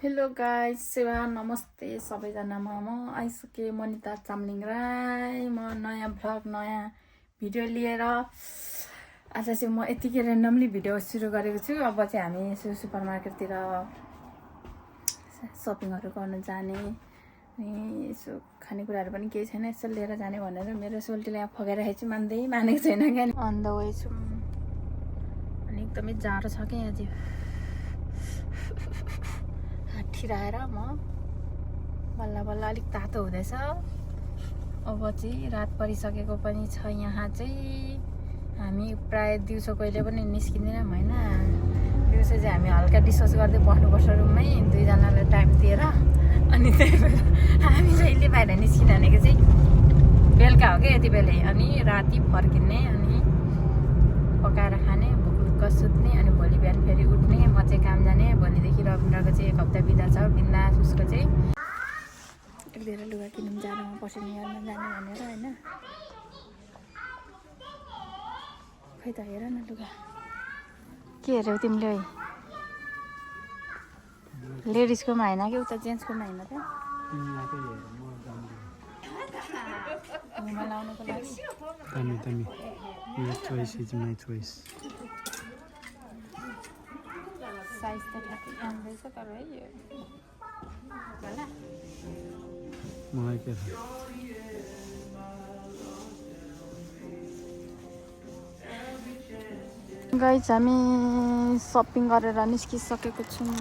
Hello guys, सेवा नमस्ते सबैजनामा म आइसकेँ मनिता चामलिङ राई। म नयाँ भ्लग नयाँ भिडियो लिएर आज चाहिँ म यतिकै ऱ्यान्डमली भिडियो सुरु गरेको छु। अब चाहिँ हामी यसो सुपर मार्केटतिर सपिङहरू गर्न जाने अनि यसो खानेकुराहरू पनि केही छैन, यसो लिएर जाने भनेर मेरो सोल्टीले यहाँ फगाइराखेको छु, मानेको छैन क्या। अन द वे छु अनि एकदमै जाडो छ क्या यहाँ चाहिँ। ठिराएर म बल्ल बल्ल अलिक तातो हुँदैछ। अब चाहिँ रात परिसकेको पनि छ। यहाँ चाहिँ हामी प्राय दिउँसो कहिले पनि निस्किँदैनौँ होइन। दिउँसो चाहिँ हामी हल्का डिस्कस गर्दै बस्नुपर्छ रुममै दुईजनालाई टाइम दिएर। अनि त्यही भएर हामी जहिले बाहिर निस्किँदानेको चाहिँ बेलुका हो क्या यति बेलै। अनि राति फर्किने अनि पकाएर खाने, भुक सुत्ने अनि भोलि बिहान फेरि उठ्ने। म चाहिँ काम जाने। भोलिदेखि रविन्द्रको चाहिँ एक हप्ता बिदा छ। बिन्दास उसको चाहिँ एक धेरै लुगा किनौँ जाडोमा पसिना हेर्न जाने भनेर होइन। खै त हेर न लुगा के हेऱ्यौ तिमीले? लेडिजकोमा होइन कि उता जेन्ट्सकोमा होइन त घुमा लाउनुको लागि। Your choice is my choice. Size त ठ्याक्कै आउँदैछ तर है यो होला मलाई के थाहा। गाइस, हामी सपिङ गरेर निस्किसकेको छौँ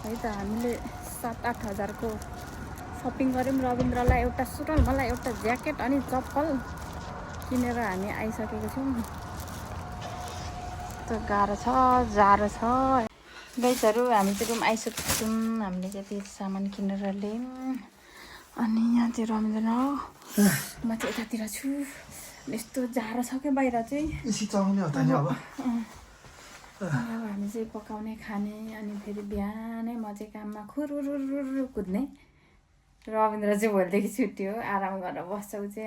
है त। हामीले 7-8 हजारको सपिङ गऱ्यौँ। रविन्द्रलाई एउटा सुरल, मलाई एउटा ज्याकेट अनि चप्पल किनेर हामी आइसकेको छौँ। त गाह्रो छ, जाडो छ गाइसहरू। हामी चाहिँ रुम आइसकेको छौँ। हामीले चाहिँ त्यो सामान किनेर ल्यायौँ अनि यहाँ चाहिँ रविन्द्र हो, म चाहिँ यतातिर छु। यस्तो जाडो छ क्या बाहिर चाहिँ। अब हामी चाहिँ पकाउने खाने अनि फेरि बिहानै म चाहिँ काममा खुरुरुरु कुद्ने। रविन्द्र चाहिँ भोलिदेखि छुट्टी हो, आराम गरेर बस्छ ऊ चाहिँ।